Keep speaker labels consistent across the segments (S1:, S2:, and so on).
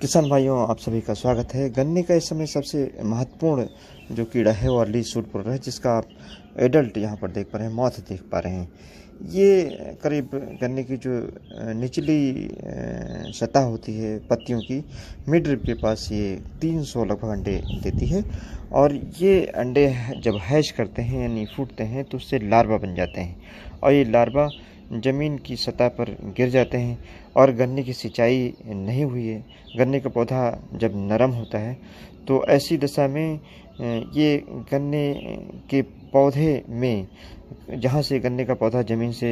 S1: किसान भाइयों, आप सभी का स्वागत है। गन्ने का इस समय सबसे महत्वपूर्ण जो कीड़ा है वो अर्ली शूट प्रोर है, जिसका आप एडल्ट यहाँ पर देख पा रहे हैं, मौत देख पा रहे हैं। ये करीब गन्ने की जो निचली सतह होती है पत्तियों की, मिड रिब के पास ये 300 लगभग अंडे देती है। और ये अंडे जब हैच करते हैं यानी फूटते हैं तो उससे लार्वा बन जाते हैं, और ये लार्वा ज़मीन की सतह पर गिर जाते हैं। और गन्ने की सिंचाई नहीं हुई है, गन्ने का पौधा जब नरम होता है तो ऐसी दशा में ये गन्ने के पौधे में, जहाँ से गन्ने का पौधा ज़मीन से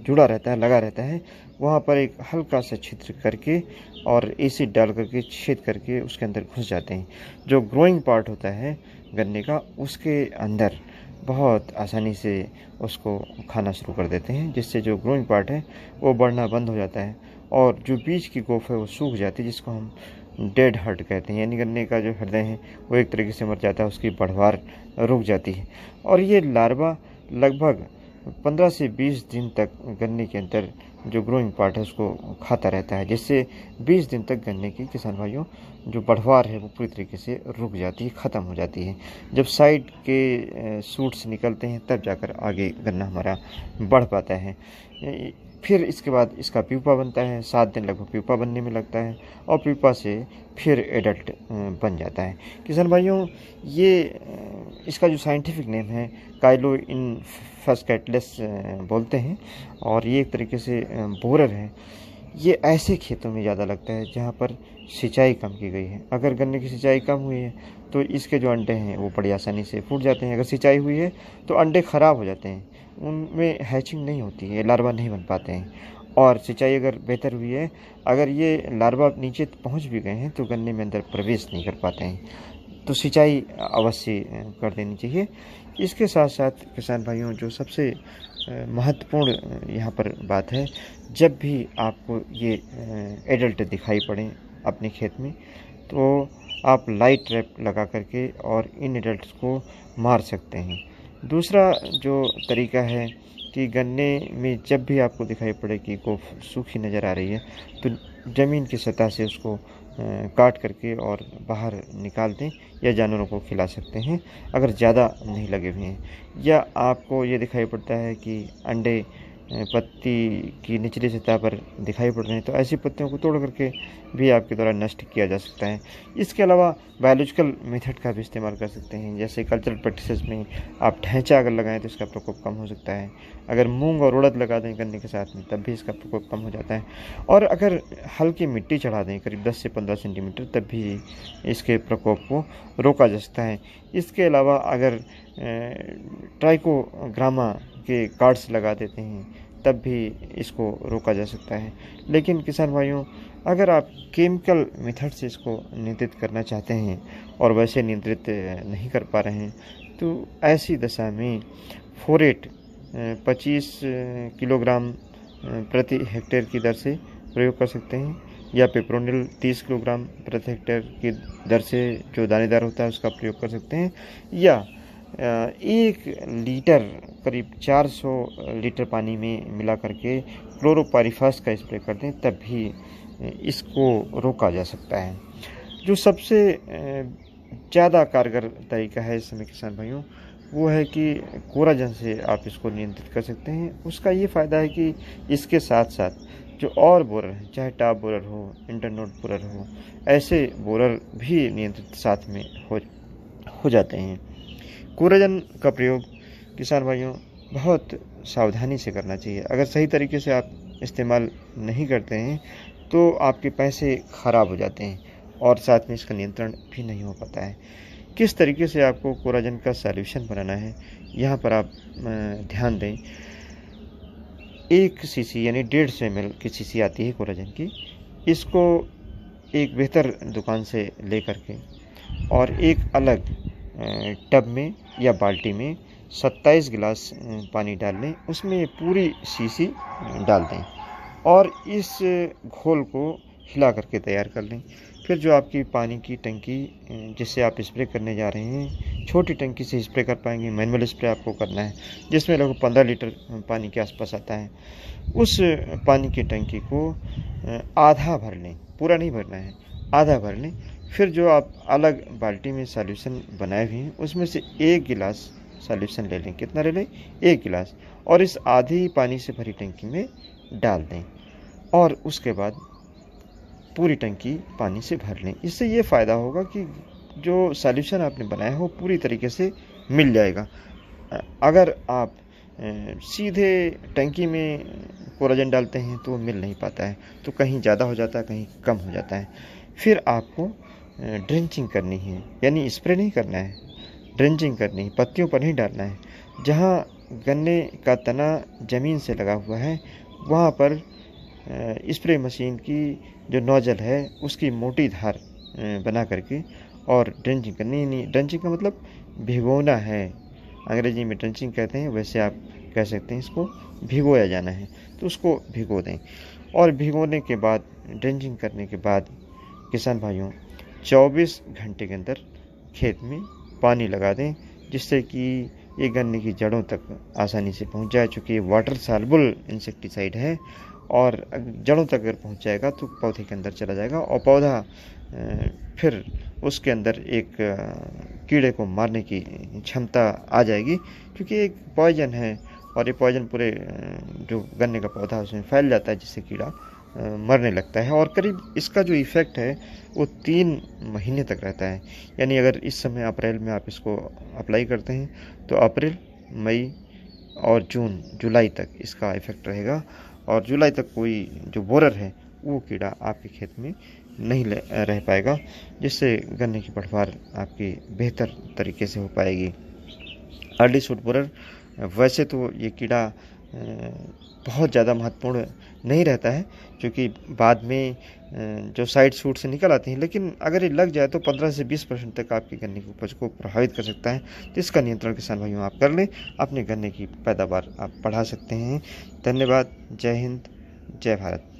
S1: जुड़ा रहता है, लगा रहता है, वहाँ पर एक हल्का सा छिद्र करके और एसिड डाल करके छेद करके उसके अंदर घुस जाते हैं। जो ग्रोइंग पार्ट होता है गन्ने का, उसके अंदर बहुत आसानी से उसको खाना शुरू कर देते हैं, जिससे जो ग्रोइंग पार्ट है वो बढ़ना बंद हो जाता है और जो बीज की गोफ है वो सूख जाती है, जिसको हम डेड हार्ट कहते हैं। यानी गन्ने का जो हृदय है वो एक तरीके से मर जाता है, उसकी बढ़वार रुक जाती है। और ये लार्वा लगभग 15 से 20 दिन तक गन्ने के अंदर जो ग्रोइंग पार्ट है उसको खाता रहता है, जिससे 20 दिन तक गन्ने की, किसान भाइयों, जो बढ़वार है वो पूरी तरीके से रुक जाती है, ख़त्म हो जाती है। जब साइड के सूट्स निकलते हैं तब जाकर आगे गन्ना हमारा बढ़ पाता है। फिर इसके बाद इसका प्यूपा बनता है, 7 दिन लगभग प्यूपा बनने में लगता है, और प्यूपा से फिर एडल्ट बन जाता है। किसान भाइयों, ये इसका जो साइंटिफिक नेम है काइलो इनफस कैटलेस बोलते हैं, और ये एक तरीके से बोरर है। ये ऐसे खेतों में ज़्यादा लगता है जहाँ पर सिंचाई कम की गई है। अगर गन्ने की सिंचाई कम हुई है तो इसके जो अंडे हैं वो बड़ी आसानी से फूट जाते हैं। अगर सिंचाई हुई है तो अंडे ख़राब हो जाते हैं, उनमें हैचिंग नहीं होती है, लार्वा नहीं बन पाते हैं। और सिंचाई अगर बेहतर हुई है, अगर ये लार्वा नीचे पहुंच भी गए हैं तो गन्ने में अंदर प्रवेश नहीं कर पाते हैं। तो सिंचाई अवश्य कर देनी चाहिए। इसके साथ साथ किसान भाइयों, जो सबसे महत्वपूर्ण यहाँ पर बात है, जब भी आपको ये एडल्ट दिखाई पड़े अपने खेत में तो आप लाइट ट्रैप लगा करके और इन एडल्ट्स को मार सकते हैं। दूसरा जो तरीका है कि गन्ने में जब भी आपको दिखाई पड़े कि गोफ सूखी नज़र आ रही है तो ज़मीन की सतह से उसको काट करके और बाहर निकाल दें, या जानवरों को खिला सकते हैं अगर ज़्यादा नहीं लगे हुए हैं। या आपको ये दिखाई पड़ता है कि अंडे पत्ती की निचली सतह पर दिखाई पड़ रहे हैं तो ऐसी पत्तियों को तोड़ करके भी आपके द्वारा नष्ट किया जा सकता है। इसके अलावा बायोलॉजिकल मेथड का भी इस्तेमाल कर सकते हैं, जैसे कल्चरल प्रैक्टिसेस में आप ढैंचा अगर लगाएं तो इसका प्रकोप कम हो सकता है। अगर मूंग और उड़द लगा दें गन्ने के साथ में तब भी इसका प्रकोप कम हो जाता है। और अगर हल्की मिट्टी चढ़ा दें करीब 10 से 15 सेंटीमीटर, तब भी इसके प्रकोप को रोका जा सकता है। इसके अलावा अगर ट्राइकोग्रामा के कार्ड्स लगा देते हैं तब भी इसको रोका जा सकता है। लेकिन किसान भाइयों, अगर आप केमिकल मेथड से इसको नियंत्रित करना चाहते हैं और वैसे नियंत्रित नहीं कर पा रहे हैं तो ऐसी दशा में फोरेट 25 किलोग्राम प्रति हेक्टेयर की दर से प्रयोग कर सकते हैं, या पेप्रोनिल 30 किलोग्राम प्रति हेक्टेयर की दर से जो दानेदार होता है उसका प्रयोग कर सकते हैं। या 1 लीटर करीब 400 लीटर पानी में मिला करके क्लोरोपाइरीफास का स्प्रे कर दें, तब भी इसको रोका जा सकता है। जो सबसे ज़्यादा कारगर तरीका है इस समय किसान भाइयों, वो है कि कोराजन से आप इसको नियंत्रित कर सकते हैं। उसका ये फ़ायदा है कि इसके साथ साथ जो और बोरर हैं, चाहे टॉप बोरर हो, इंटरनोड बोरर हो, ऐसे बोरर भी नियंत्रित साथ में हो जाते हैं। कोराजन का प्रयोग किसान भाइयों बहुत सावधानी से करना चाहिए। अगर सही तरीके से आप इस्तेमाल नहीं करते हैं तो आपके पैसे ख़राब हो जाते हैं और साथ में इसका नियंत्रण भी नहीं हो पाता है। किस तरीके से आपको कोराजन का सॉल्यूशन बनाना है, यहाँ पर आप ध्यान दें। 1 सीसी यानी 150 ml की सीसी आती है कोराजन की, इसको एक बेहतर दुकान से ले करके और एक अलग टब में या बाल्टी में 27 गिलास पानी डाल लें, उसमें पूरी सीसी डाल दें और इस घोल को हिला करके तैयार कर लें। फिर जो आपकी पानी की टंकी जिससे आप स्प्रे करने जा रहे हैं, छोटी टंकी से स्प्रे कर पाएंगे। मैनुअल स्प्रे आपको करना है जिसमें लगभग 15 लीटर पानी के आसपास आता है। उस पानी की टंकी को आधा भर लें, पूरा नहीं भरना है, आधा भर लें। फिर जो आप अलग बाल्टी में सॉल्यूशन बनाए हुए हैं उसमें से 1 गिलास सॉल्यूशन ले लें। कितना ले लें? 1 गिलास। और इस आधी पानी से भरी टंकी में डाल दें और उसके बाद पूरी टंकी पानी से भर लें। इससे ये फ़ायदा होगा कि जो सॉल्यूशन आपने बनाया हो पूरी तरीके से मिल जाएगा। अगर आप सीधे टंकी में कोराजन डालते हैं तो वो मिल नहीं पाता है, तो कहीं ज़्यादा हो जाता है, कहीं कम हो जाता है। फिर आपको ड्रेंचिंग करनी है, यानी स्प्रे नहीं करना है, ड्रेंचिंग करनी है, पत्तियों पर नहीं डालना है। जहाँ गन्ने का तना ज़मीन से लगा हुआ है वहाँ पर स्प्रे मशीन की जो नोजल है उसकी मोटी धार बना करके और ड्रेंचिंग करनी। नहीं, ड्रेंचिंग का मतलब भिगोना है, अंग्रेजी में ड्रेंचिंग कहते हैं, वैसे आप कह सकते हैं इसको भिगोया जाना है। तो उसको भिगो दें और भिगोने के बाद ड्रेंचिंग करने के बाद किसान भाइयों 24 घंटे के अंदर खेत में पानी लगा दें, जिससे कि ये गन्ने की जड़ों तक आसानी से पहुंच जाए। चूँकि ये वाटर सॉल्युबल इंसेक्टिसाइड है और जड़ों तक अगर पहुंच जाएगा तो पौधे के अंदर चला जाएगा और पौधा फिर उसके अंदर एक कीड़े को मारने की क्षमता आ जाएगी, क्योंकि एक पॉइजन है और ये पॉइजन पूरे जो गन्ने का पौधा है उसमें फैल जाता है, जिससे कीड़ा मरने लगता है। और करीब इसका जो इफ़ेक्ट है वो 3 महीने तक रहता है। यानी अगर इस समय अप्रैल में आप इसको अप्लाई करते हैं तो अप्रैल, मई और जून, जुलाई तक इसका इफ़ेक्ट रहेगा और जुलाई तक कोई जो बोरर है वो कीड़ा आपके खेत में नहीं रह पाएगा, जिससे गन्ने की पैदावार आपकी बेहतर तरीके से हो पाएगी। अर्ली शूट बोरर वैसे तो ये कीड़ा बहुत ज़्यादा महत्वपूर्ण नहीं रहता है, क्योंकि बाद में जो साइड शूट से निकल आती हैं, लेकिन अगर ये लग जाए तो 15 से 20% तक आपकी गन्ने की उपज को प्रभावित कर सकता है। तो इसका नियंत्रण किसान भाइयों आप कर लें, अपने गन्ने की पैदावार आप बढ़ा सकते हैं। धन्यवाद। जय हिंद, जय भारत।